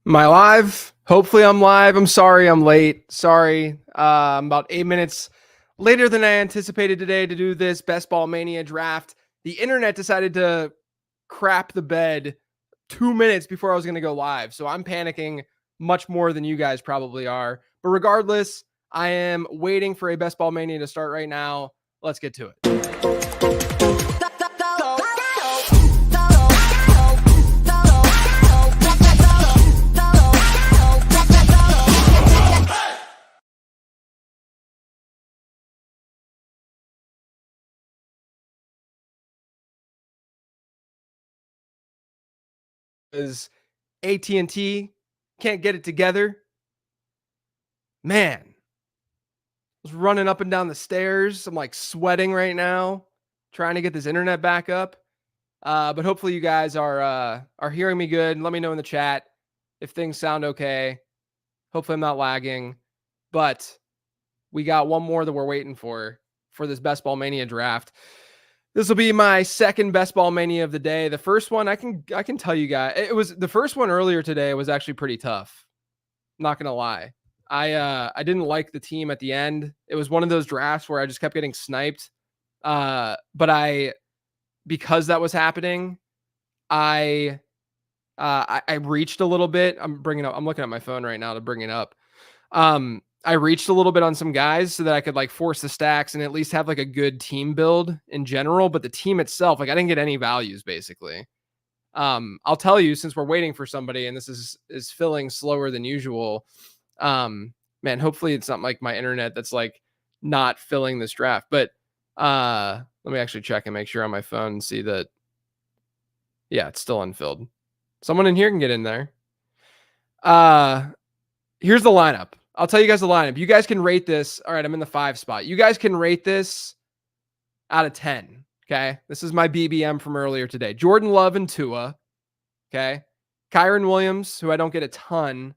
Am I live? Hopefully I'm live. I'm sorry I'm late. Sorry. I'm about 8 minutes later than I anticipated today to do this Best Ball Mania draft. The internet decided to crap the bed 2 minutes before I was going to go live. So I'm panicking much more than you guys probably are. But regardless, I am waiting for a Best Ball Mania to start right now. Let's get to it. Is AT&T can't get it together. Man, I was running up and down the stairs. I'm like sweating right now, trying to get this internet back up. But hopefully you guys are hearing me good. Let me know in the chat if things sound okay. Hopefully I'm not lagging. But we got one more that we're waiting for this Best Ball Mania draft. This will be my second Best Ball Mania of the day. The first one, I can tell you guys, it was the first one earlier today was actually pretty tough. Not gonna lie. I didn't like the team at the end. It was one of those drafts where I just kept getting sniped. But because that was happening, I reached a little bit. I'm looking at my phone right now to bring it up. I reached a little bit on some guys so that I could like force the stacks and at least have like a good team build in general. But the team itself, like I didn't get any values basically. I'll tell you, since we're waiting for somebody and this is filling slower than usual. Man, hopefully it's not like my internet that's like not filling this draft. But let me actually check and make sure on my phone and see that. Yeah, it's still unfilled. Someone in here can get in there. Here's the lineup. I'll tell you guys the lineup. You guys can rate this. All right, I'm in the 5 spot. You guys can rate this out of 10. Okay. This is my BBM from earlier today. Jordan Love and Tua. Okay. Kyron Williams, who I don't get a ton,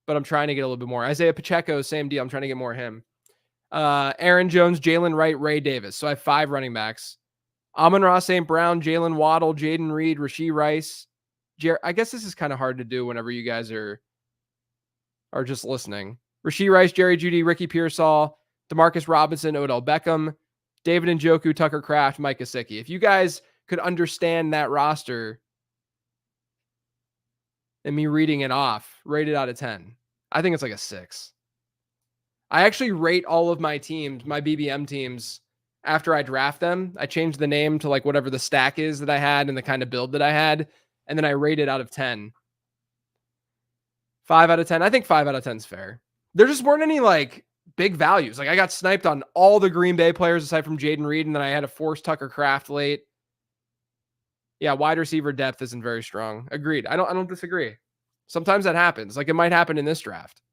but I'm trying to get a little bit more. Isaiah Pacheco, same deal. I'm trying to get more of him. Aaron Jones, Jalen Wright, Ray Davis. So I have 5 running backs. Amon-Ra St. Brown, Jalen Waddle, Jaden Reed, Rashee Rice. I guess this is kind of hard to do whenever you guys are just listening. Rashee Rice, Jerry Jeudy, Ricky Pearsall, Demarcus Robinson, Odell Beckham, David Njoku, Tucker Kraft, Mike Gesicki. If you guys could understand that roster and me reading it off, rate it out of 10. I think it's like a 6. I actually rate all of my teams, my BBM teams, after I draft them. I change the name to like whatever the stack is that I had and the kind of build that I had, and then I rate it out of 10. 5 out of 10. I think 5 out of 10 is fair. There just weren't any like big values. Like I got sniped on all the Green Bay players aside from Jaden Reed, and then I had to force Tucker Kraft late. Yeah, wide receiver depth isn't very strong. Agreed. I don't disagree. Sometimes that happens. Like it might happen in this draft.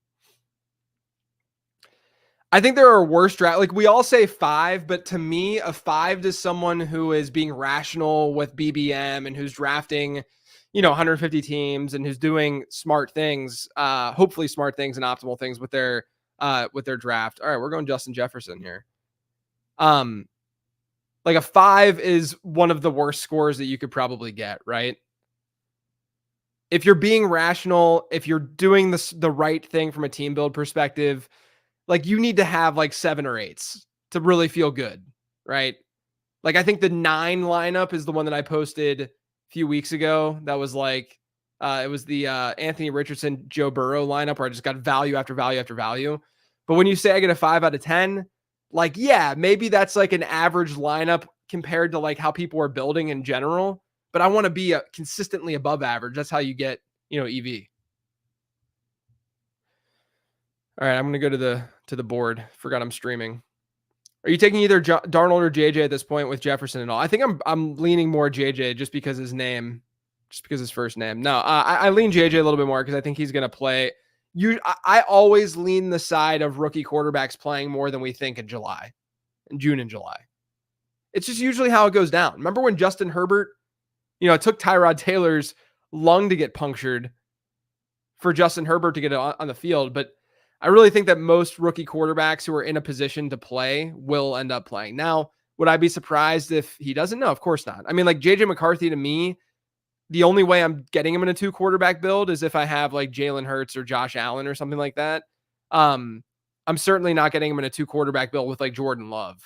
I think there are worse draft. Like we all say 5, but to me, a 5 is someone who is being rational with BBM and who's drafting 150 teams and who's doing smart things, hopefully smart things and optimal things with their draft. All right, we're going Justin Jefferson here. Like a 5 is one of the worst scores that you could probably get, right? If you're being rational, if you're doing the right thing from a team build perspective, like you need to have like 7 or 8s to really feel good, right? Like I think the 9 lineup is the one that I posted few weeks ago. That was like it was the Anthony Richardson, Joe Burrow lineup where I just got value after value after value. But when you say I get a 5 out of 10, like, yeah, maybe that's like an average lineup compared to like how people are building in general. But I want to be consistently above average. That's how you get, EV. All right, I'm going to go to the board. Forgot I'm streaming. Are you taking either Darnold or JJ at this point with Jefferson and all? I think I'm leaning more JJ just because his first name. No, I lean JJ a little bit more because I think he's going to play. I always lean the side of rookie quarterbacks playing more than we think in June and July. It's just usually how it goes down. Remember when Justin Herbert, it took Tyrod Taylor's lung to get punctured for Justin Herbert to get on the field, but I really think that most rookie quarterbacks who are in a position to play will end up playing. Now, would I be surprised if he doesn't? No, of course not. I mean, like JJ McCarthy to me, The only way I'm getting him in a 2 quarterback build is if I have like Jalen Hurts or Josh Allen or something like that. Um, I'm certainly not getting him in a 2 quarterback build with like Jordan Love.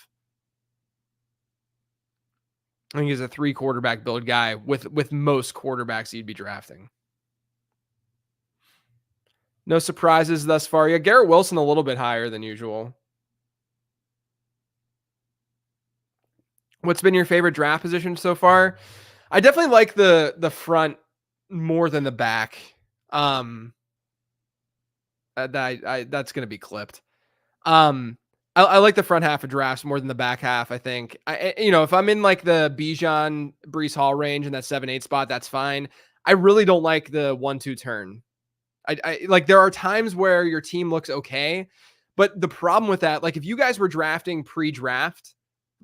I think he's a 3 quarterback build guy with most quarterbacks you'd be drafting. No surprises thus far. Yeah, Garrett Wilson a little bit higher than usual. What's been your favorite draft position so far? I definitely like the front more than the back. Um, that's gonna be clipped. Um, I like the front half of drafts more than the back half. I think if I'm in like the Bijan Brees Hall range in that 7-8 spot, that's fine. I really don't like the 1-2 turn. I like there are times where your team looks okay, but the problem with that, like if you guys were drafting pre-draft,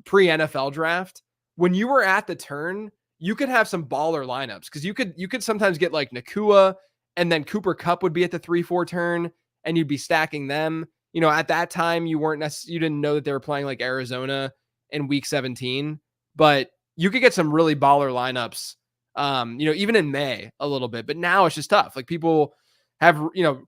pre-NFL draft, when you were at the turn, you could have some baller lineups because you could sometimes get like Nakua and then Cooper Kupp would be at the 3-4 turn and you'd be stacking them. At that time you didn't know that they were playing like Arizona in week 17, but you could get some really baller lineups. Even in May a little bit, but now it's just tough. Like people have,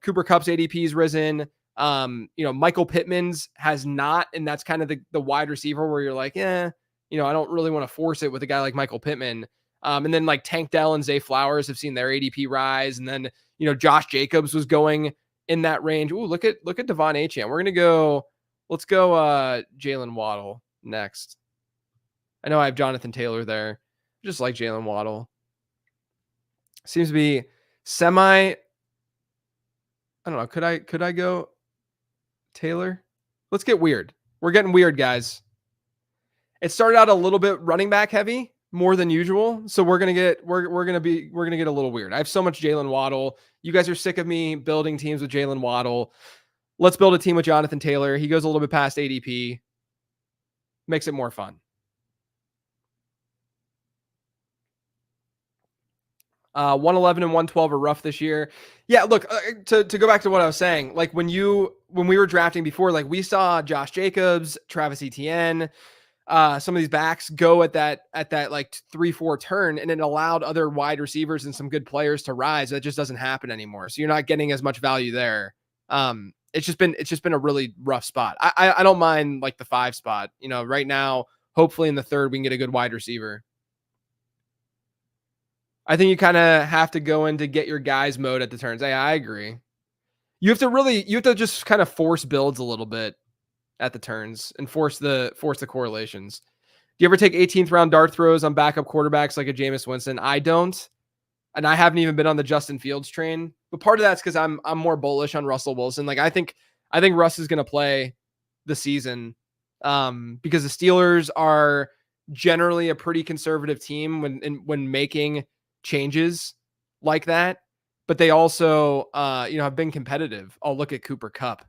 Cooper Kupp's ADP's risen. Michael Pittman's has not, and that's kind of the wide receiver where you're like, I don't really want to force it with a guy like Michael Pittman. And then like Tank Dell and Zay Flowers have seen their ADP rise, and then Josh Jacobs was going in that range. Ooh, look at Devon Achane. Let's go Jalen Waddle next. I know I have Jonathan Taylor there. Just like Jalen Waddle. Seems to be semi. I don't know. Could I go Taylor? Let's get weird. We're getting weird, guys. It started out a little bit running back heavy, more than usual. So we're gonna get a little weird. I have so much Jalen Waddle. You guys are sick of me building teams with Jalen Waddle. Let's build a team with Jonathan Taylor. He goes a little bit past ADP. Makes it more fun. 111 and 112 are rough this year. Yeah, look, to go back to what I was saying, like when we were drafting before, like we saw Josh Jacobs, Travis Etienne, some of these backs go at that like 3-4 turn, and it allowed other wide receivers and some good players to rise. That just doesn't happen anymore. So you're not getting as much value there. It's just been a really rough spot. I don't mind like the 5 spot. Right now, hopefully in the 3rd we can get a good wide receiver. I think you kind of have to go into get your guys mode at the turns. I agree. You have to just kind of force builds a little bit at the turns and force the correlations. Do you ever take 18th round dart throws on backup quarterbacks like a Jameis Winston? I don't. And I haven't even been on the Justin Fields train. But part of that's because I'm more bullish on Russell Wilson. Like I think Russ is gonna play the season. Because the Steelers are generally a pretty conservative team when making changes like that. But they also have been competitive. Oh, look at Cooper Kupp.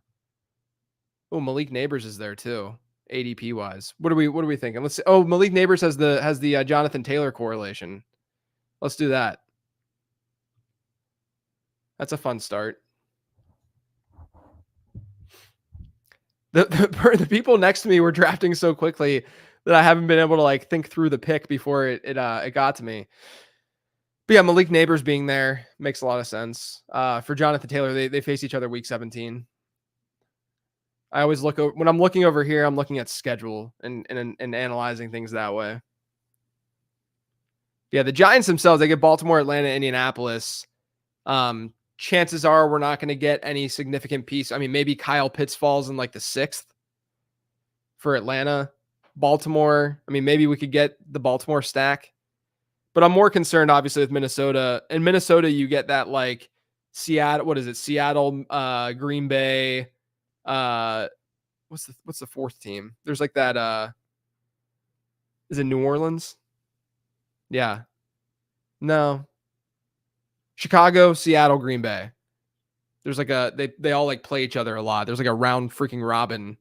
Oh, Malik Neighbors is there too, ADP wise. What are we thinking? Let's see. Oh, Malik Neighbors has the Jonathan Taylor correlation. Let's do that. That's a fun start. The people next to me were drafting so quickly that I haven't been able to like think through the pick before it got to me. But yeah, Malik Neighbors being there makes a lot of sense. For Jonathan Taylor, they face each other week 17. I always look over when I'm looking over here, I'm looking at schedule and analyzing things that way. Yeah, the Giants themselves, they get Baltimore, Atlanta, Indianapolis. Chances are we're not going to get any significant piece. I mean, maybe Kyle Pitts falls in like the 6th for Atlanta. Baltimore, I mean, maybe we could get the Baltimore stack. But I'm more concerned, obviously, with Minnesota. In Minnesota, you get that like Seattle. What is it? Seattle, Green Bay. What's the 4th team? There's like that. Is it New Orleans? Yeah. No. Chicago, Seattle, Green Bay. There's like they all like play each other a lot. There's like a round freaking robin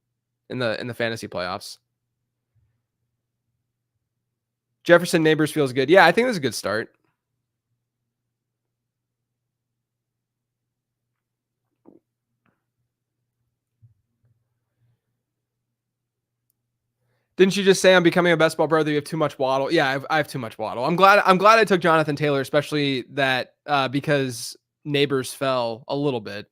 in the fantasy playoffs. Jefferson Neighbors feels good. Yeah, I think that's a good start. Didn't you just say I'm becoming a best ball brother? You have too much Waddle. Yeah, I have too much Waddle. I'm glad I took Jonathan Taylor, especially that because Neighbors fell a little bit.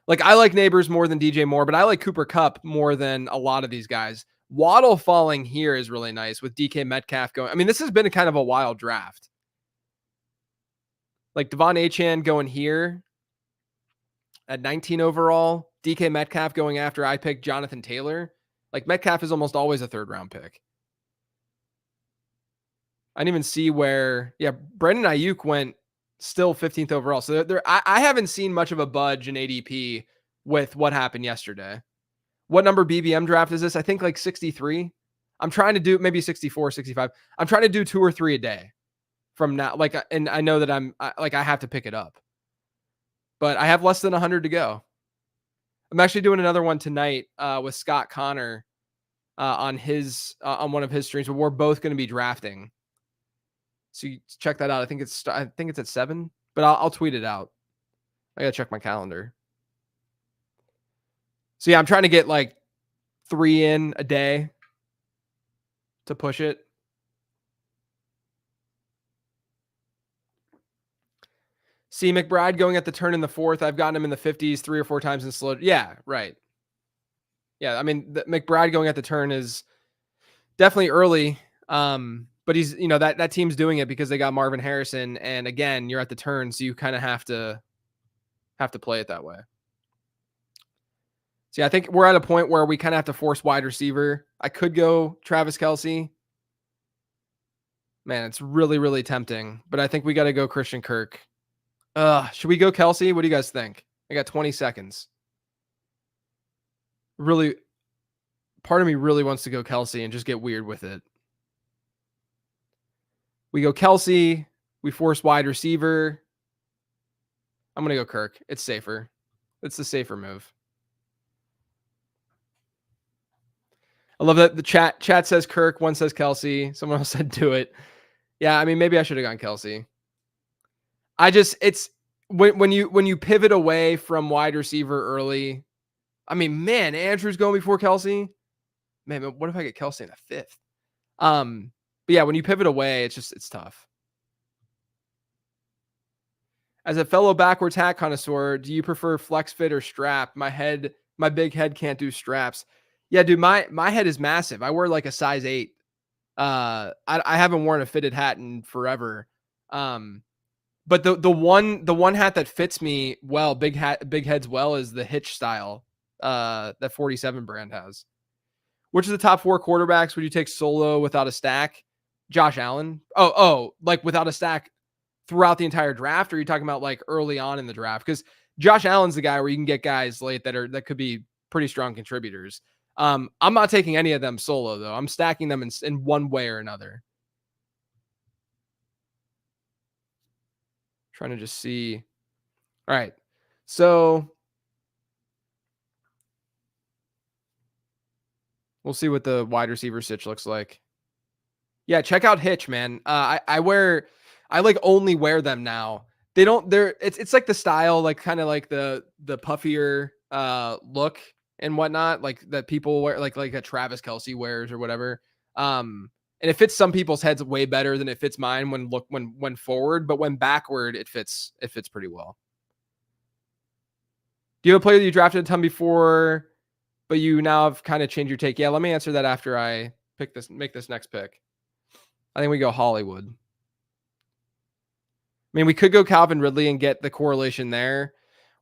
Like I like Neighbors more than DJ Moore, but I like Cooper Cup more than a lot of these guys. Waddle falling here is really nice with DK Metcalf going. I mean, this has been a kind of a wild draft. Like Devon Achane going here at 19 overall, DK Metcalf going after I picked Jonathan Taylor. Like Metcalf is almost always a third round pick. I didn't even see where, yeah, Brandon Ayuk went still 15th overall. So I haven't seen much of a budge in ADP with what happened yesterday. What number BBM draft is this? I think like 63. I'm trying to do maybe 64, 65. I'm trying to do 2 or 3 a day from now. Like, and I know that I have to pick it up, but I have less than 100 to go. I'm actually doing another one tonight with Scott Connor on one of his streams, but we're both going to be drafting. So you check that out. I think it's at 7, but I'll tweet it out. I gotta check my calendar. So yeah, I'm trying to get like 3 in a day to push it. See McBride going at the turn in the 4th. I've gotten him in the 50s 3 or 4 times in slow. Yeah, right. Yeah, I mean McBride going at the turn is definitely early. But he's that team's doing it because they got Marvin Harrison, and again, you're at the turn, so you kind of have to play it that way. See, I think we're at a point where we kind of have to force wide receiver. I could go Travis Kelce. Man, it's really, really tempting, but I think we got to go Christian Kirk. Should we go Kelce? What do you guys think? I got 20 seconds. Really, part of me really wants to go Kelce and just get weird with it. We go Kelce. We force wide receiver. I'm going to go Kirk. It's safer. It's the safer move. I love that the chat says Kirk, one says Kelce, someone else said do it. Yeah, I mean maybe I should have gone Kelce. It's when you pivot away from wide receiver early. I mean, man, Andrew's going before Kelce. Man, what if I get Kelce in the 5th? But yeah, when you pivot away, it's tough. As a fellow backwards hat connoisseur, do you prefer flex fit or strap? My big head can't do straps. Yeah, dude, my head is massive. I wear like a size 8. I haven't worn a fitted hat in forever. But the one hat that fits me well, big heads well, is the Hitch style that 47 brand has. Which of the top 4 quarterbacks would you take solo without a stack? Josh Allen. Oh, like without a stack throughout the entire draft, or are you talking about like early on in the draft? Because Josh Allen's the guy where you can get guys late that could be pretty strong contributors. I'm not taking any of them solo though. I'm stacking them in one way or another. Trying to just see. All right. So we'll see what the wide receiver sitch looks like. Yeah, check out Hitch, man. I like only wear them now. It's like the style, like kind of like the puffier look and whatnot, like that people wear, like a Travis Kelce wears or whatever. And it fits some people's heads way better than it fits mine when forward, but when backward, it fits pretty well. Do you have a player that you drafted a ton before, but you now have kind of changed your take? Yeah, let me answer that after I make this next pick. I think we go Hollywood. I mean, we could go Calvin Ridley and get the correlation there.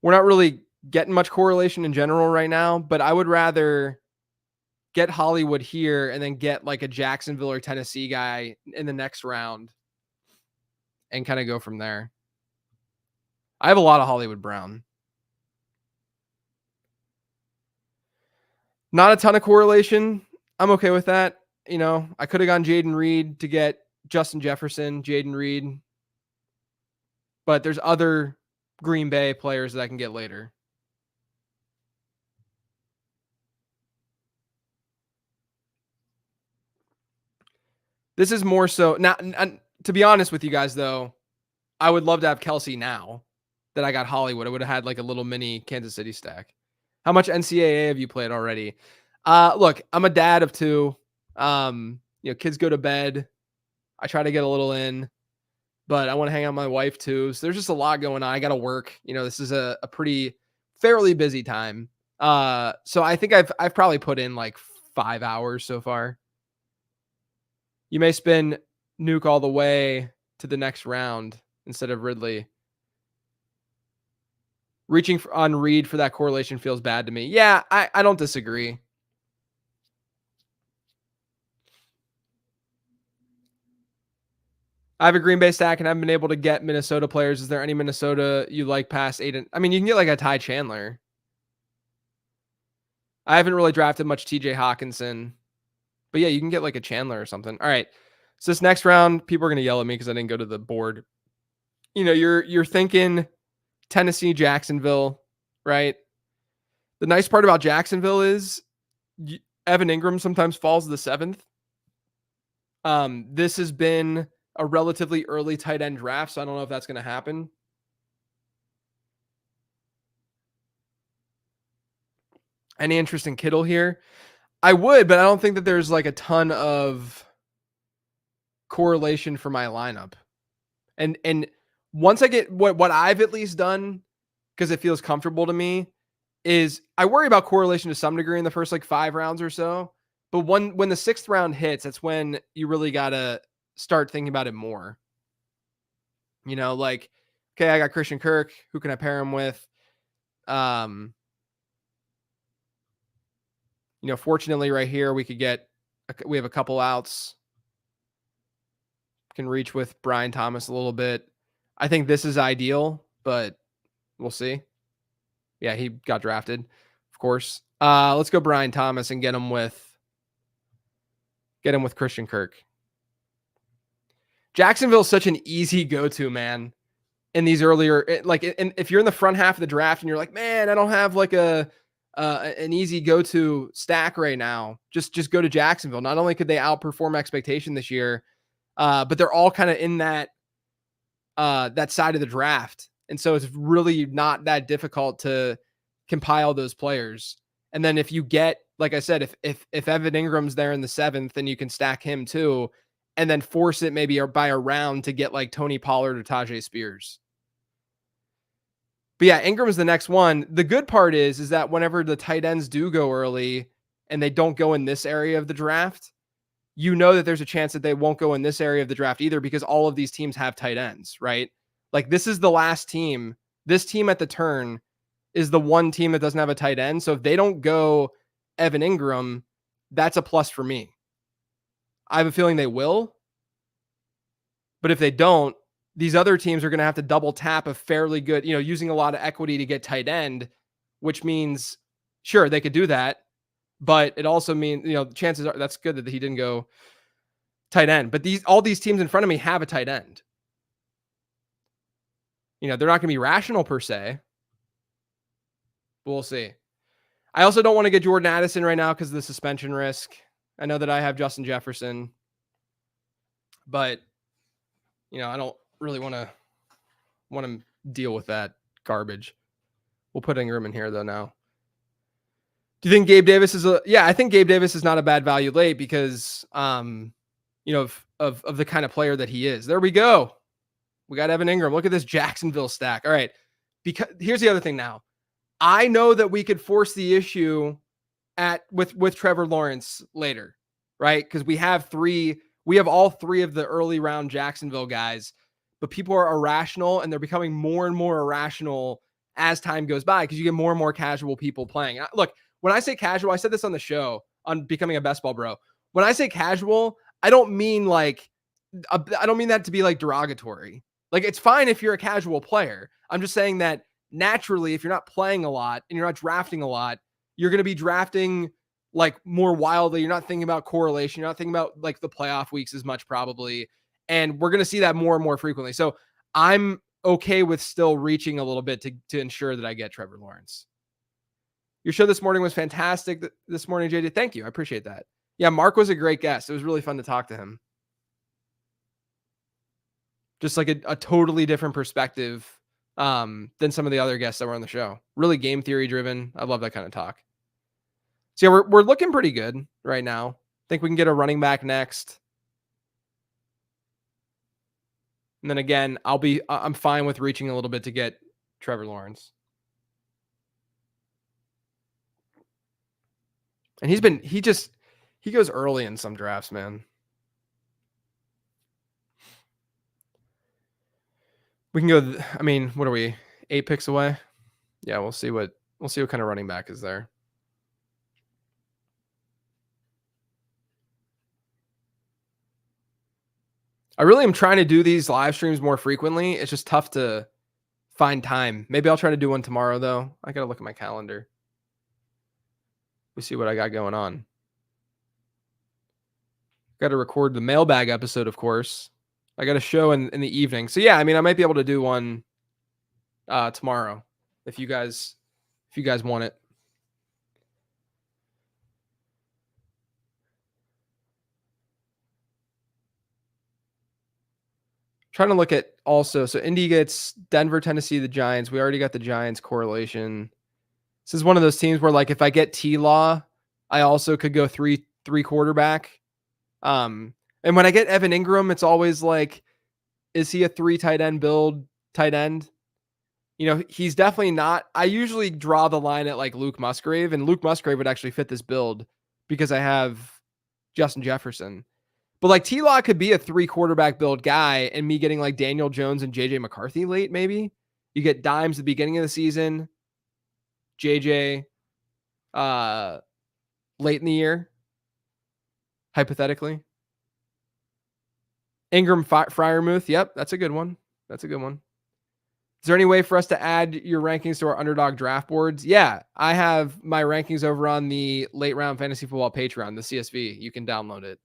We're not really getting much correlation in general right now, but I would rather get Hollywood here and then get like a Jacksonville or Tennessee guy in the next round and kind of go from there. I have a lot of Hollywood Brown. Not a ton of correlation. I'm okay with that. I could have gone Jaden Reed to get Justin Jefferson, Jaden Reed. But there's other Green Bay players that I can get later. This is more so now. To be honest with you guys, though, I would love to have Kelce now that I got Hollywood. I would have had like a little mini Kansas City stack. How much NCAA have you played already? Look, I'm a dad of 2. Kids go to bed. I try to get a little in, but I want to hang out with my wife too. So there's just a lot going on. I got to work. This is a pretty fairly busy time. So I think I've probably put in like 5 hours so far. You may spin Nuke all the way to the next round instead of Ridley. Reaching on Reed for that correlation feels bad to me. Yeah, I don't disagree. I have a Green Bay stack and I haven't been able to get Minnesota players. Is there any Minnesota you like past Aiden? I mean, you can get like a Ty Chandler. I haven't really drafted much TJ Hawkinson. But yeah, you can get like a Chandler or something. All right. So this next round, people are going to yell at me because I didn't go to the board. You're thinking Tennessee, Jacksonville, right? The nice part about Jacksonville is Evan Ingram sometimes falls to the 7th. This has been a relatively early tight end draft, so I don't know if that's going to happen. Any interest in Kittle here? I would, but I don't think that there's like a ton of correlation for my lineup. And once I get what I've at least done, because it feels comfortable to me, is I worry about correlation to some degree in the first like 5 rounds or so. But when the 6th round hits, that's when you really gotta start thinking about it more. Like, okay, I got Christian Kirk. Who can I pair him with? Fortunately right here, we have a couple outs. Can reach with Brian Thomas a little bit. I think this is ideal, but we'll see. Yeah, he got drafted, of course. Let's go Brian Thomas and get him with Christian Kirk. Jacksonville's such an easy go-to, man. In these earlier, if you're in the front half of the draft and you're like, man, I don't have like an easy go-to stack right now. Just go to Jacksonville. Not only could they outperform expectation this year, but they're all kind of in that side of the draft. And so it's really not that difficult to compile those players. And then if you get, like I said, if Evan Ingram's there in the 7th, then you can stack him too, and then force it maybe by a round to get like Tony Pollard or Tajay Spears. But yeah, Ingram's the next one. The good part is that whenever the tight ends do go early and they don't go in this area of the draft, that there's a chance that they won't go in this area of the draft either, because all of these teams have tight ends, right? Like this is the last team. This team at the turn is the one team that doesn't have a tight end. So if they don't go Evan Ingram, that's a plus for me. I have a feeling they will. But if they don't, these other teams are going to have to double tap a fairly good, using a lot of equity to get tight end, which means, sure, they could do that. But it also means, chances are that's good that he didn't go tight end. But all these teams in front of me have a tight end. They're not going to be rational per se. But we'll see. I also don't want to get Jordan Addison right now because of the suspension risk. I know that I have Justin Jefferson, but I don't really want to deal with that garbage. We'll put Ingram in here though now. Do you think Gabe Davis I think Gabe Davis is not a bad value late because of the kind of player that he is. There we go. We got Evan Ingram. Look at this Jacksonville stack. All right. Because here's the other thing now. I know that we could force the issue with Trevor Lawrence later, right? Because we have all 3 of the early round Jacksonville guys, but people are irrational and they're becoming more and more irrational as time goes by because you get more and more casual people playing. Look, when I say casual, I said this on the show on Becoming a Best Ball Bro. When I say casual, I don't mean that to be like derogatory. Like it's fine if you're a casual player. I'm just saying that naturally, if you're not playing a lot and you're not drafting a lot, you're going to be drafting like more wildly. You're not thinking about correlation. You're not thinking about like the playoff weeks as much probably. And we're going to see that more and more frequently. So I'm okay with still reaching a little bit to ensure that I get Trevor Lawrence. Your show this morning was fantastic this morning, JD. Thank you. I appreciate that. Yeah, Mark was a great guest. It was really fun to talk to him. Just like a totally different perspective than some of the other guests that were on the show. Really game theory driven. I love that kind of talk. So yeah, we're looking pretty good right now. Think we can get a running back next. And then again, I'm fine with reaching a little bit to get Trevor Lawrence. And he goes early in some drafts, man. We can go, I mean, what are we? 8 picks away? Yeah, we'll see what kind of running back is there. I really am trying to do these live streams more frequently. It's just tough to find time. Maybe I'll try to do one tomorrow though. I got to look at my calendar. We see what I got going on. Got to record the mailbag episode, of course. I got a show in the evening. So yeah, I mean, I might be able to do one tomorrow if you guys want it. Trying to look at also, so Indy gets Denver, Tennessee, the Giants. We already got the Giants correlation. This is one of those teams where, like, if I get T-Law, I also could go three quarterback. And when I get Evan Ingram, it's always like, is he a 3 tight end build tight end? You know, he's definitely not. I usually draw the line at like Luke Musgrave, and Luke Musgrave would actually fit this build because I have Justin Jefferson. But like T-Law could be a 3 quarterback build guy, and me getting like Daniel Jones and JJ McCarthy late, maybe. You get Dimes at the beginning of the season, JJ late in the year, hypothetically. Ingram Freiermuth. Yep, that's a good one. That's a good one. Is there any way for us to add your rankings to our underdog draft boards? Yeah, I have my rankings over on the late round fantasy football Patreon, the CSV. You can download it.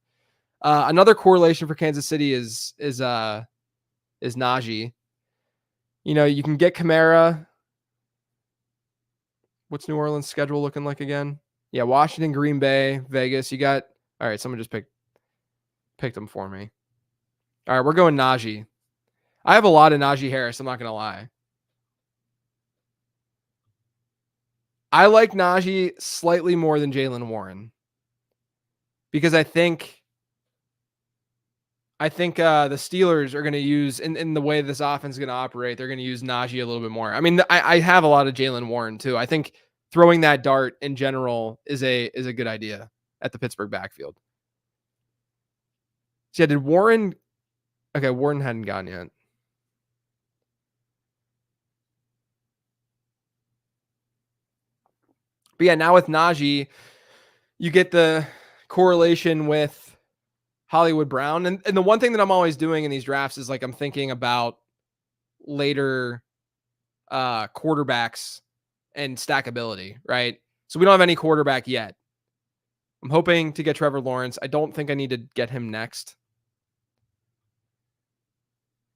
Another correlation for Kansas City is Najee. You know, you can get Kamara. What's New Orleans' schedule looking like again? Yeah, Washington, Green Bay, Vegas. You got, all right, someone just picked them for me. All right, we're going Najee. I have a lot of Najee Harris, I'm not going to lie. I like Najee slightly more than Jaylen Warren because I think the Steelers are going to use, in the way this offense is going to operate, they're going to use Najee a little bit more. I mean, I have a lot of Jaylen Warren too. I think throwing that dart in general is a good idea at the Pittsburgh backfield. So yeah, did Warren? Okay, Warren hadn't gone yet. But yeah, now with Najee, you get the correlation with Hollywood Brown. And the one thing that I'm always doing in these drafts is like I'm thinking about later quarterbacks and stackability, right? So we don't have any quarterback yet. I'm hoping to get Trevor Lawrence. I don't think I need to get him next.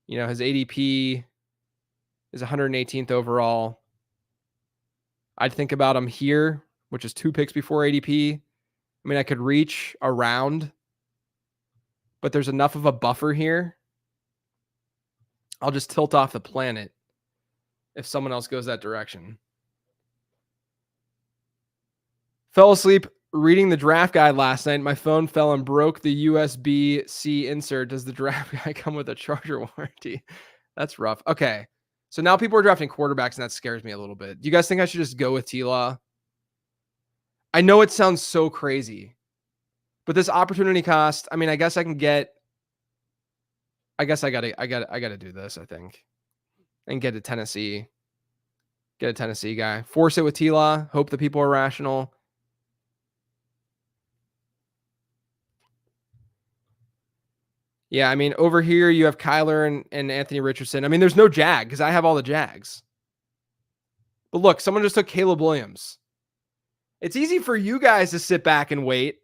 You know, his ADP is 118th overall. I'd think about him here, which is 2 picks before ADP. I mean, I could reach around, but there's enough of a buffer here. I'll just tilt off the planet if someone else goes that direction. Fell asleep reading the draft guide last night. My phone fell and broke the USB-C insert. Does the draft guide come with a charger warranty? That's rough. Okay. So now people are drafting quarterbacks, and that scares me a little bit. Do you guys think I should just go with T-Law? I know it sounds so crazy, but this opportunity cost, I mean, I guess I gotta do this, I think. And get a Tennessee guy. Force it with T-Law. Hope the people are rational. Yeah, I mean, over here you have Kyler and Anthony Richardson. I mean, there's no Jag because I have all the Jags. But look, someone just took Caleb Williams. It's easy for you guys to sit back and wait.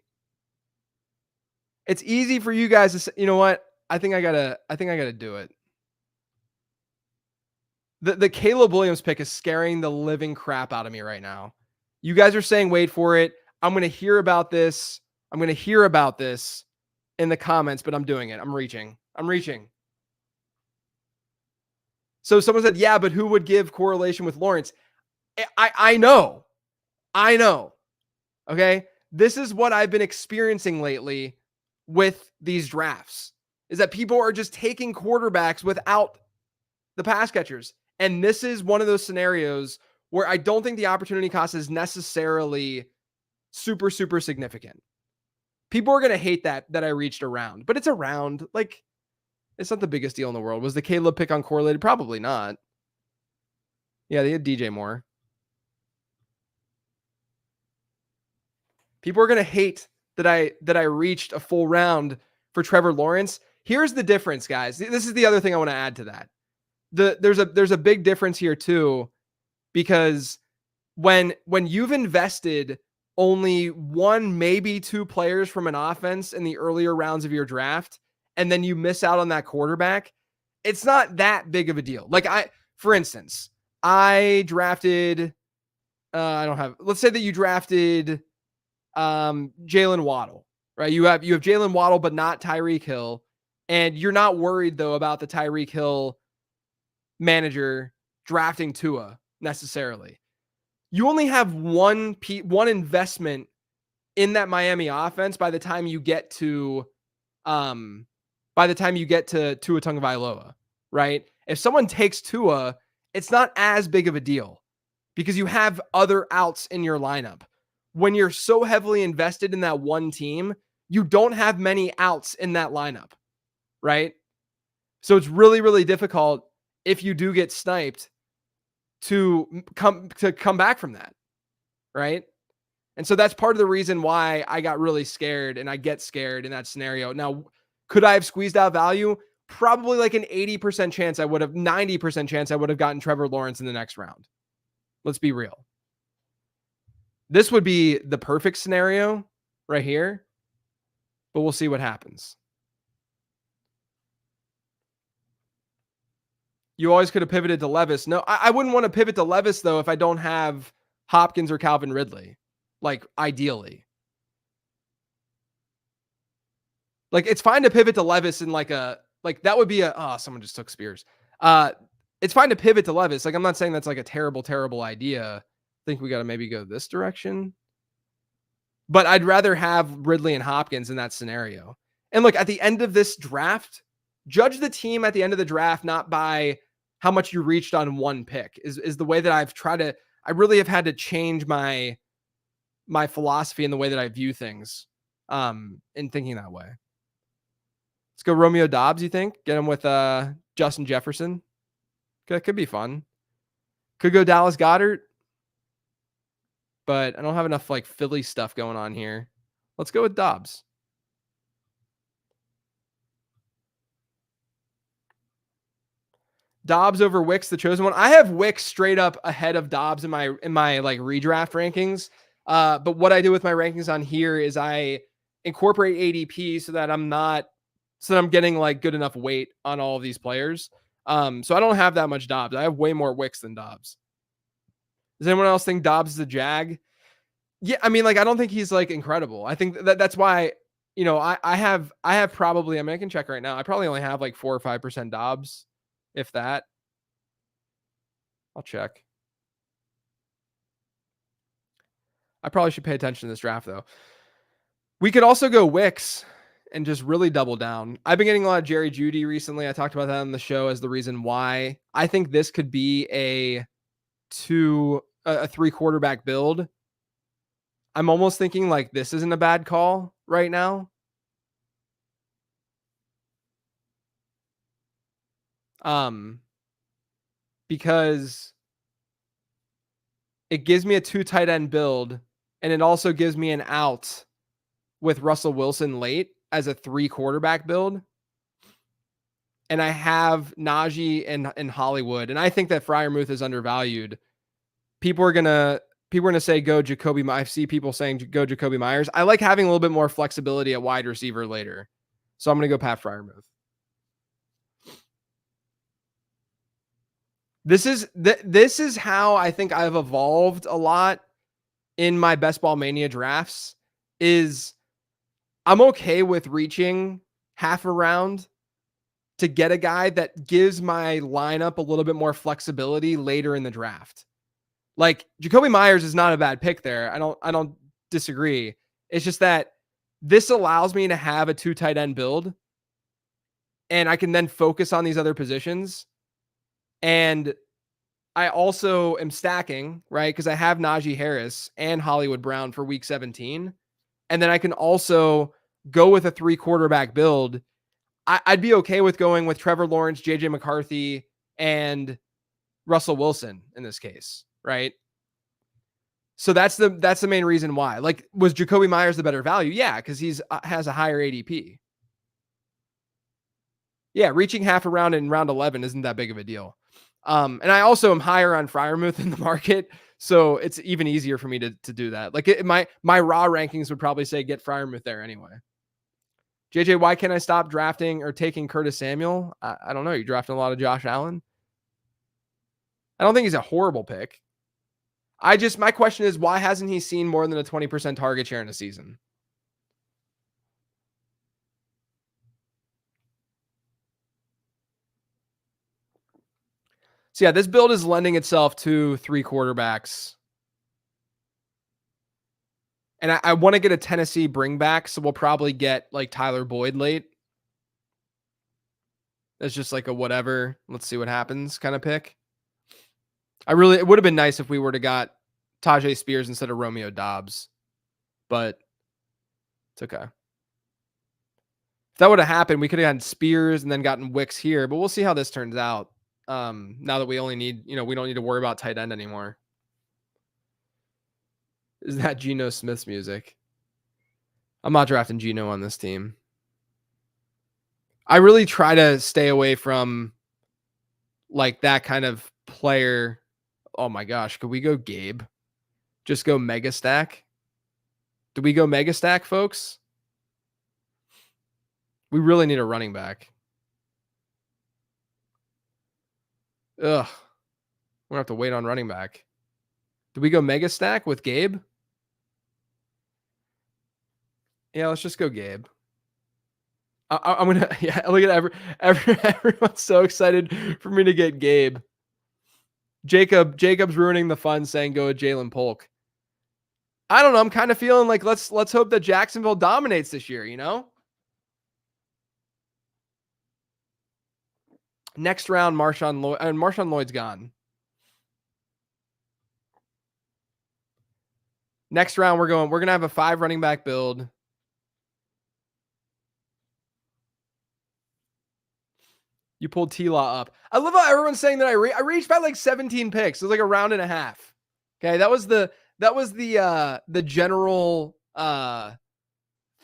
It's easy for you guys to say, you know what? I think I gotta do it. The Caleb Williams pick is scaring the living crap out of me right now. You guys are saying wait for it. I'm gonna hear about this in the comments, but I'm doing it. I'm reaching. So someone said, yeah, but who would give correlation with Lawrence? I know. Okay. this is what I've been experiencing lately with these drafts, is that people are just taking quarterbacks without the pass catchers. And this is one of those scenarios where I don't think the opportunity cost is necessarily super, super significant. People are going to hate that I reached a round, but it's a round. Like, it's not the biggest deal in the world. Was the Caleb pick uncorrelated? Probably not. Yeah, they had DJ Moore. People are going to hate that I reached a full round for Trevor Lawrence. Here's the difference, guys. This is the other thing I want to add to that. There's a big difference here too, because when you've invested only one, maybe two players from an offense in the earlier rounds of your draft, and then you miss out on that quarterback, it's not that big of a deal. Like for instance, I drafted, let's say that you drafted Jalen Waddle, right? You have Jalen Waddle, but not Tyreek Hill. And you're not worried though about the Tyreek Hill manager drafting Tua necessarily. You only have one investment in that Miami offense by the time you get to Tua Tagovailoa, right? If someone takes Tua, it's not as big of a deal because you have other outs in your lineup. When you're so heavily invested in that one team, you don't have many outs in that lineup, right? So it's really, really difficult if you do get sniped to come back from that, right? And so that's part of the reason why I got really scared, and I get scared in that scenario. Now, could I have squeezed out value? Probably like an 80% chance 90% chance I would have gotten Trevor Lawrence in the next round. Let's be real. This would be the perfect scenario right here, but we'll see what happens. You always could have pivoted to Levis. No, I wouldn't want to pivot to Levis, though, if I don't have Hopkins or Calvin Ridley, like ideally. Like, it's fine to pivot to Levis in that would be someone just took Spears. It's fine to pivot to Levis. Like, I'm not saying that's like a terrible, terrible idea. I think we got to maybe go this direction. But I'd rather have Ridley and Hopkins in that scenario. And look, at the end of this draft, judge the team at the end of the draft, not by how much you reached on one pick is the way that I really have had to change my philosophy and the way that I view things in thinking that way. Let's go Romeo Dobbs, you think? Get him with Justin Jefferson. Could be fun. Could go Dallas Goedert. But I don't have enough like Philly stuff going on here. Let's go with Dobbs. Dobbs over Wicks, the chosen one. I have Wicks straight up ahead of Dobbs in my like redraft rankings. But what I do with my rankings on here is I incorporate ADP so that I'm getting like good enough weight on all of these players. So I don't have that much Dobbs. I have way more Wicks than Dobbs. Does anyone else think Dobbs is a jag? Yeah, I mean, like, I don't think he's like incredible. I think that's why, I have probably, I can check right now. I probably only have like 4 or 5% Dobbs, if that. I'll check. I probably should pay attention to this draft though. We could also go Wicks and just really double down. I've been getting a lot of Jerry Jeudy recently. I talked about that on the show as the reason why I think this could be a 3 quarterback build. I'm almost thinking like this isn't a bad call right now. Because it gives me a 2 tight end build, and it also gives me an out with Russell Wilson late as a 3 quarterback build. And I have Najee and Hollywood, and I think that Freiermuth is undervalued. People are gonna say go Jacoby. I see people saying go Jacoby Myers. I like having a little bit more flexibility at wide receiver later, so I'm gonna go Pat Freiermuth. This is how I think I've evolved a lot in my Best Ball Mania drafts. Is I'm okay with reaching half a round to get a guy that gives my lineup a little bit more flexibility later in the draft. Like Jacoby Myers is not a bad pick there. I don't disagree. It's just that this allows me to have a 2 tight end build, and I can then focus on these other positions. And I also am stacking, right? Because I have Najee Harris and Hollywood Brown for week 17. And then I can also go with a 3 quarterback build. I'd be okay with going with Trevor Lawrence, JJ McCarthy, and Russell Wilson in this case, right? So that's the main reason why. Like, was Jacoby Myers the better value? Yeah, because he's has a higher ADP. Yeah, reaching half a round in round 11 isn't that big of a deal. And I also am higher on Freiermuth in the market, so it's even easier for me to do that. Like my raw rankings would probably say get Freiermuth there anyway. JJ, why can't I stop drafting or taking Curtis Samuel? I don't know. You're drafting a lot of Josh Allen. I don't think he's a horrible pick. My question is, why hasn't he seen more than a 20% target share in a season? So yeah, this build is lending itself to 3 quarterbacks. And I want to get a Tennessee bring back, so we'll probably get like Tyler Boyd late. That's just like a whatever, let's see what happens kind of pick. It would have been nice if we were to got Tajay Spears instead of Romeo Dobbs, but it's okay. If that would have happened, we could have gotten Spears and then gotten Wicks here, but we'll see how this turns out. Now that we only need, we don't need to worry about tight end anymore. Is that Geno Smith's music? I'm not drafting Geno on this team. I really try to stay away from like that kind of player. Oh my gosh, could we go Gabe? Just go mega stack? Do we go mega stack, folks? We really need a running back. Ugh. We're gonna have to wait on running back. Do we go mega stack with Gabe? Yeah, let's just go Gabe. I'm gonna look at everyone's so excited for me to get Gabe. Jacob's ruining the fun saying go with Jalen Polk. I don't know. I'm kind of feeling like let's hope that Jacksonville dominates this year, Next round, Marshawn Lloyd's gone. Next round, we're gonna have a 5 running back build. You pulled T-Law up. I love how everyone's saying that I reached by like 17 picks. It was like a round and a half. Okay, that was the general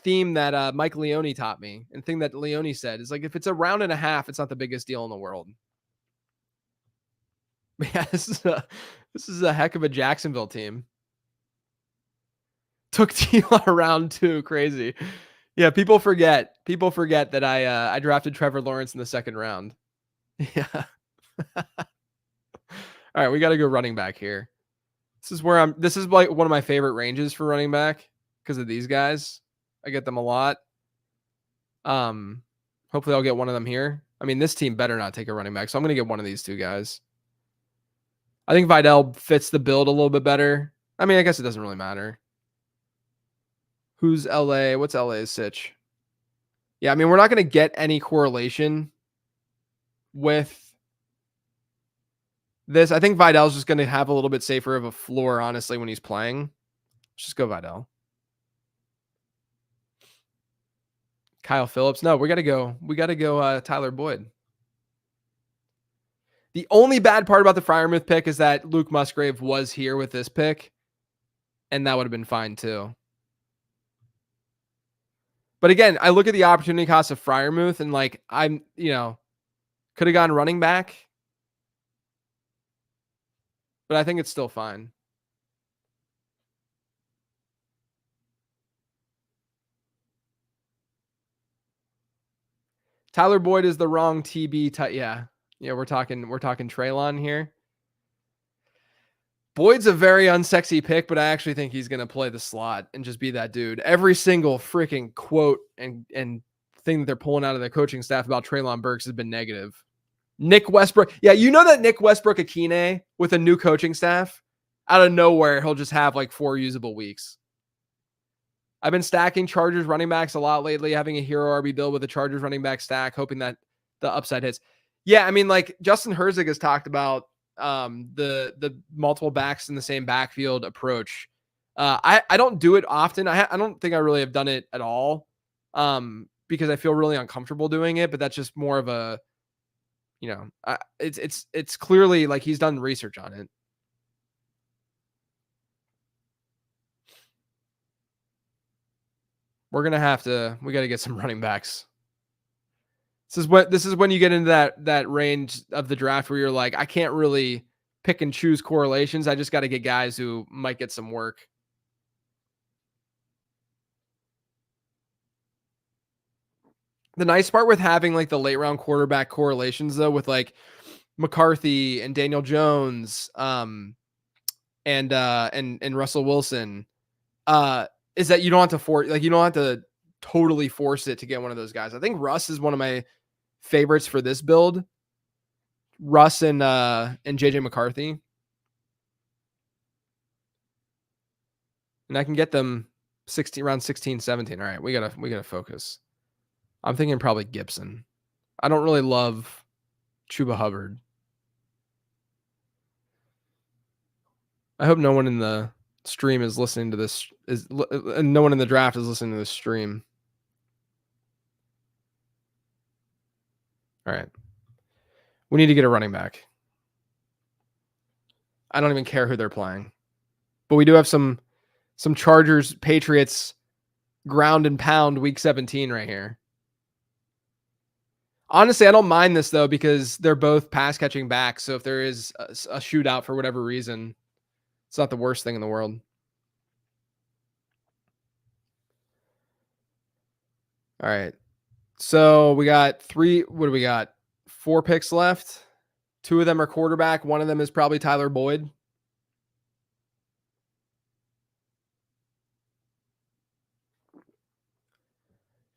theme that Mike Leone taught me, and thing that Leone said is like if it's a round and a half, it's not the biggest deal in the world. But yeah, this is a heck of a Jacksonville team. Took T-Law round 2, crazy. Yeah, people forget that I drafted Trevor Lawrence in the 2nd round. Yeah. All right, we got to go running back here. This is like one of my favorite ranges for running back because of these guys. I get them a lot. Hopefully I'll get one of them here. I mean, this team better not take a running back, so I'm going to get one of these 2 guys. I think Vidal fits the build a little bit better. I mean, I guess it doesn't really matter. Who's LA? What's LA's sitch? Yeah, I mean, we're not going to get any correlation with this. I think Vidal's just going to have a little bit safer of a floor, honestly, when he's playing. Let's just go Vidal. Kyle Phillips. No, we got to go Tyler Boyd. The only bad part about the Freiermuth pick is that Luke Musgrave was here with this pick, and that would have been fine too. But again, I look at the opportunity cost of Freiermuth and like I'm, could have gone running back. But I think it's still fine. Tyler Boyd is the wrong TB type. Yeah. We're talking Treylon here. Boyd's a very unsexy pick, but I actually think he's going to play the slot and just be that dude. Every single freaking quote and thing that they're pulling out of their coaching staff about Treylon Burks has been negative. Nick Westbrook. Yeah, that Nick Westbrook-Akine with a new coaching staff, out of nowhere, he'll just have like 4 usable weeks. I've been stacking Chargers running backs a lot lately, having a hero RB build with a Chargers running back stack, hoping that the upside hits. Yeah, I mean, like Justin Herzig has talked about the multiple backs in the same backfield approach. I don't do it often. I don't think I really have done it at all, because I feel really uncomfortable doing it. But that's just more of a, it's clearly like he's done research on it. We got to get some running backs. This is when you get into that range of the draft where you're like, I can't really pick and choose correlations. I just got to get guys who might get some work. The nice part with having like the late round quarterback correlations though, with like McCarthy and Daniel Jones, and Russell Wilson, is that you don't have to you don't have to totally force it to get one of those guys. I think Russ is one of my favorites for this build. Russ and JJ McCarthy. And I can get them around 16, 17. All right, we gotta focus. I'm thinking probably Gibson. I don't really love Chuba Hubbard. I hope no one in the stream is listening to this. And no one in the draft is listening to this stream. All right. We need to get a running back. I don't even care who they're playing. But we do have some Chargers, Patriots, ground and pound week 17 right here. Honestly, I don't mind this though, because they're both pass catching backs. So if there is a shootout for whatever reason, it's not the worst thing in the world. All right. So we got what do we got? 4 picks left. 2 of them are quarterback. One of them is probably Tyler Boyd.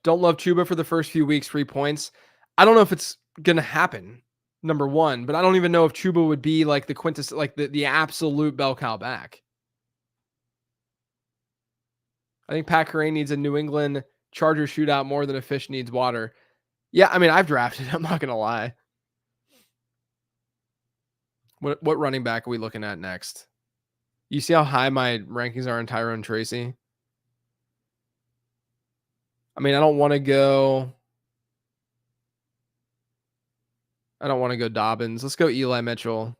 Don't love Chuba for the first few weeks, 3 points. I don't know if it's going to happen, number one, but I don't even know if Chuba would be like the like the absolute bell cow back. I think Pat Kerrane needs a New England Charger shootout more than a fish needs water. Yeah, I mean, I've drafted. I'm not going to lie. What running back are we looking at next? You see how high my rankings are in Tyrone Tracy? I mean, I don't want to go Dobbins. Let's go Eli Mitchell.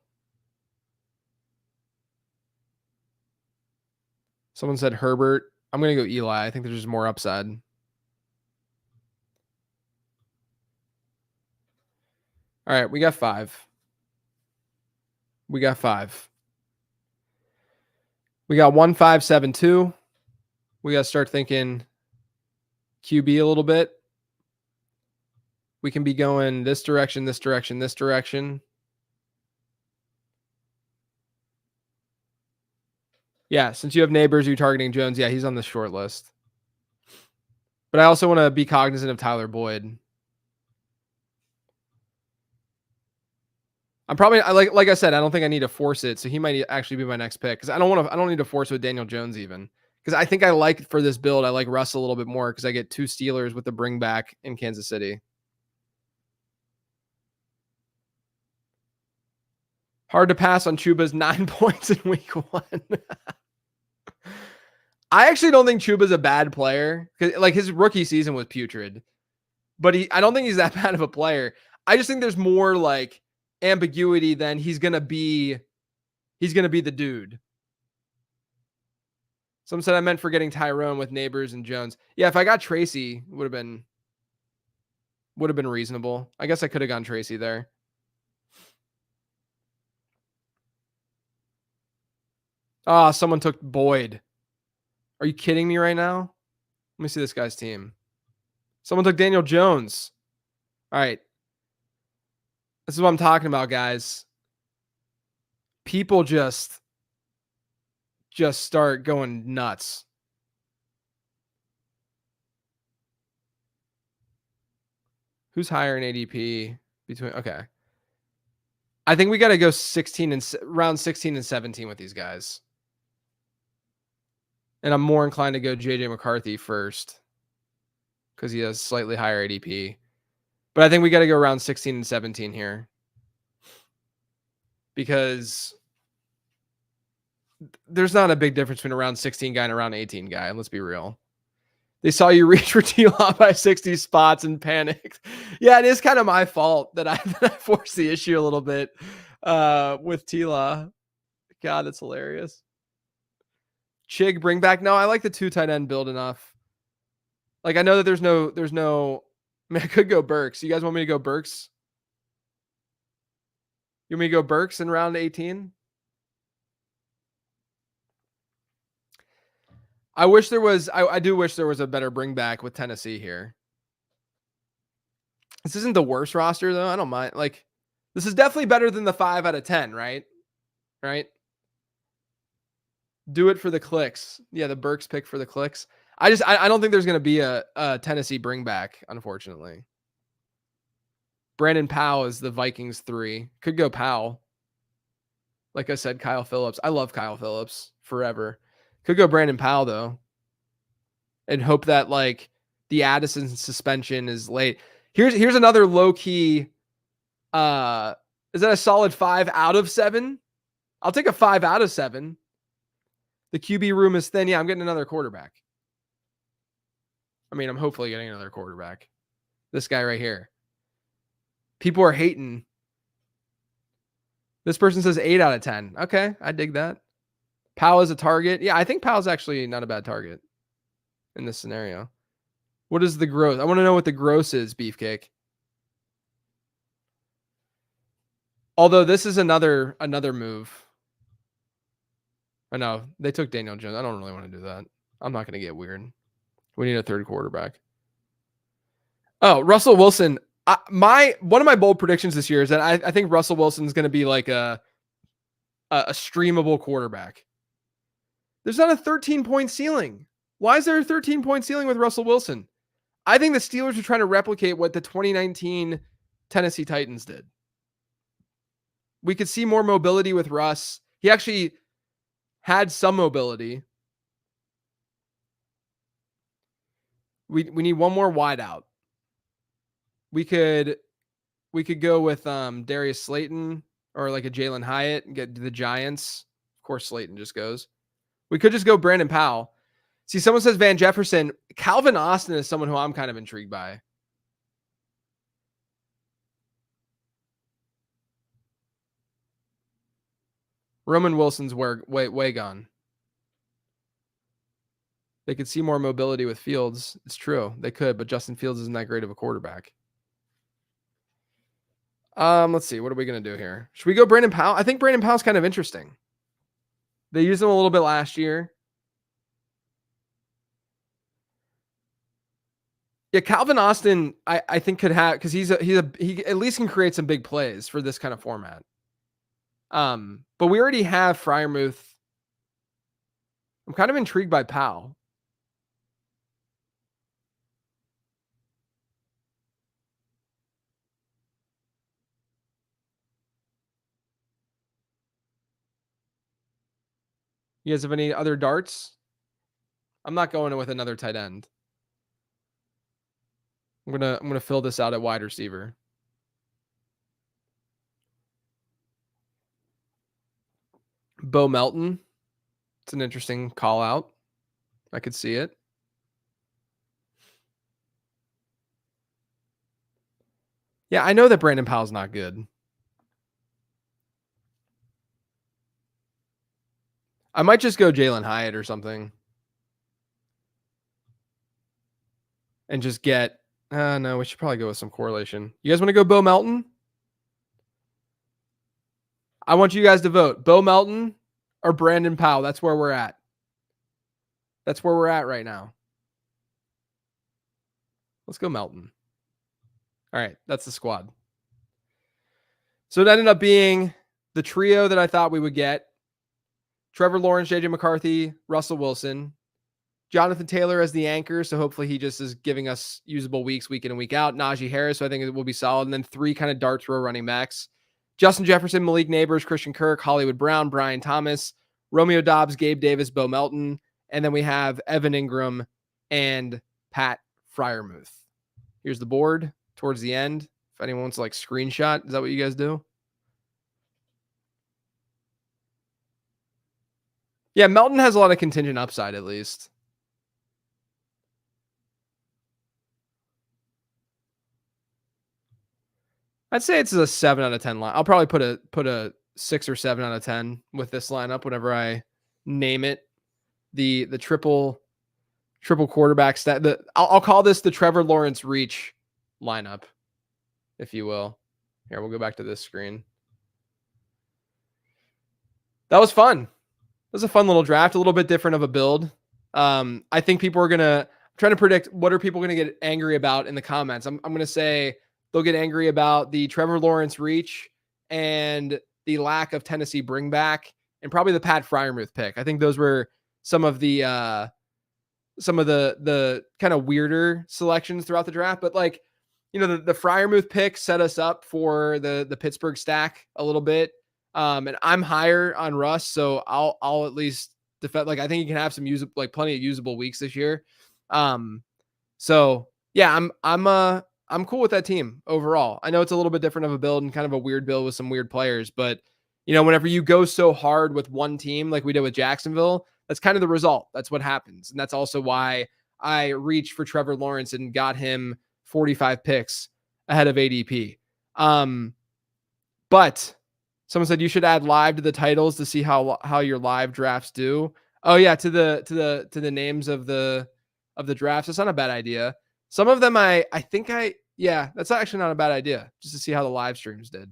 Someone said Herbert. I'm going to go Eli. I think there's just more upside. All right, we got 5. We got 1, 5, 7, 2. We got to start thinking QB a little bit. We can be going this direction, this direction, this direction. Yeah, since you have neighbors, you're targeting Jones. Yeah, he's on the short list. But I also want to be cognizant of Tyler Boyd. I'm probably like I said, I don't think I need to force it. So he might actually be my next pick, because I don't need to force it with Daniel Jones even. Because I think I like for this build, I like Russ a little bit more because I get 2 Steelers with the bring back in Kansas City. Hard to pass on Chuba's 9 points in week 1. I actually don't think Chuba's a bad player. Like his rookie season was putrid, but I don't think he's that bad of a player. I just think there's more like ambiguity than he's gonna be the dude. Some said I meant forgetting Tyrone with Neighbors and Jones. Yeah, if I got Tracy, would have been reasonable. I guess I could have gone Tracy there. Ah, someone took Boyd. Are you kidding me right now? Let me see this guy's team. Someone took Daniel Jones. All right. This is what I'm talking about, guys. People just start going nuts. Who's higher in ADP between? Okay. I think we got to go round 16 and 17 with these guys. And I'm more inclined to go JJ McCarthy first because he has slightly higher ADP. But I think we got to go around 16 and 17 here because there's not a big difference between a round 16 guy and a round 18 guy. Let's be real. They saw you reach for T-Law by 60 spots and panicked. Yeah, it is kind of my fault that I forced the issue a little bit with T-Law. God, that's hilarious. Chig, bring back. No, I like the 2 tight end build enough. Like, I know that there's no, I mean, I could go Burks. You guys want me to go Burks? You want me to go Burks in round 18? I wish there was, I do wish there was a better bring back with Tennessee here. This isn't the worst roster though. I don't mind. Like, this is definitely better than the 5 out of 10, right? Right? Do it for the clicks. Yeah, the Burks pick for the clicks. I don't think there's going to be a Tennessee bring back, unfortunately. Brandon Powell is the Vikings 3. Could go Powell. Like I said, Kyle Phillips. I love Kyle Phillips forever. Could go Brandon Powell though. And hope that like the Addison suspension is late. Here's another low key. Is that a solid 5 out of 7? I'll take a 5 out of 7. The QB room is thin. Yeah, I'm getting another quarterback. I mean, I'm hopefully getting another quarterback. This guy right here. People are hating. This person says 8 out of 10. Okay, I dig that. Powell is a target. Yeah, I think Powell's actually not a bad target in this scenario. What is the gross? I want to know what the gross is, Beefcake. Although this is another move. I know they took Daniel Jones. I don't really want to do that. I'm not going to get weird. We need a third quarterback. Oh, Russell Wilson. One of my bold predictions this year is that I think Russell Wilson is going to be like a streamable quarterback. There's not a 13-point ceiling. Why is there a 13-point ceiling with Russell Wilson? I think the Steelers are trying to replicate what the 2019 Tennessee Titans did. We could see more mobility with Russ. He actually had some mobility. We need one more wideout. We could go with Darius Slayton or like a Jalen Hyatt and get the Giants. Of course, Slayton just goes. We could just go Brandon Powell. See, someone says Van Jefferson. Calvin Austin is someone who I'm kind of intrigued by. Roman Wilson's way gone. They could see more mobility with Fields. It's true. They could, but Justin Fields isn't that great of a quarterback. Let's see. What are we going to do here? Should we go Brandon Powell? I think Brandon Powell's kind of interesting. They used him a little bit last year. Yeah, Calvin Austin, I think could have, because he at least can create some big plays for this kind of format. But we already have Freiermuth. I'm kind of intrigued by Powell. You guys have any other darts? I'm not going with another tight end. I'm gonna fill this out at wide receiver. Bo Melton. It's an interesting call out. I could see it. Yeah, I know that Brandon Powell's not good. I might just go Jalen Hyatt or something. And just get... no, we should probably go with some correlation. You guys want to go Bo Melton? I want you guys to vote. Bo Melton or Brandon Powell. That's where we're at. That's where we're at right now. Let's go Melton. All right, that's the squad. So it ended up being the trio that I thought we would get. Trevor Lawrence, JJ McCarthy, Russell Wilson. Jonathan Taylor as the anchor, so hopefully he just is giving us usable weeks, week in and week out. Najee Harris, so I think it will be solid. And then 3 kind of dart throw running backs. Justin Jefferson, Malik Neighbors, Christian Kirk, Hollywood Brown, Brian Thomas, Romeo Dobbs, Gabe Davis, Bo Melton, And then we have Evan Ingram and Pat Freiermuth. Here's the board towards the end. If anyone wants to like screenshot, is that what you guys do? Yeah, Melton has a lot of contingent upside at least. I'd say it's a 7 out of 10 line. I'll probably put a 6 or 7 out of 10 with this lineup whenever I name it. The triple quarterback stat. I'll call this the Trevor Lawrence reach lineup, if you will. Here, we'll go back to this screen. That was fun. It was a fun little draft, a little bit different of a build. I think people are trying to predict what are people gonna get angry about in the comments. I'm gonna say they'll get angry about the Trevor Lawrence reach and the lack of Tennessee bring back, and probably the Pat Freiermuth pick. I think those were some of the kind of weirder selections throughout the draft. But like, the Freiermuth pick set us up for the Pittsburgh stack a little bit. And I'm higher on Russ, so I'll at least defend. Like, I think he can have some plenty of usable weeks this year. So yeah, I'm cool with that team overall. I know it's a little bit different of a build and kind of a weird build with some weird players, but whenever you go so hard with one team like we did with Jacksonville, that's kind of the result. That's what happens. And that's also why I reached for Trevor Lawrence and got him 45 picks ahead of ADP. But someone said you should add live to the titles to see how your live drafts do. Oh yeah, to the names of the drafts. That's not a bad idea. Some of them that's actually not a bad idea, just to see how the live streams did.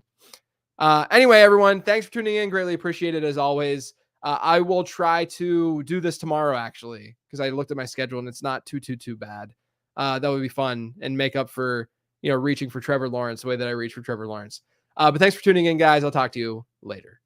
Anyway, everyone, thanks for tuning in. Greatly appreciate it as always. I will try to do this tomorrow, actually, because I looked at my schedule and it's not too bad. That would be fun and make up for, reaching for Trevor Lawrence the way that I reached for Trevor Lawrence. But thanks for tuning in, guys. I'll talk to you later.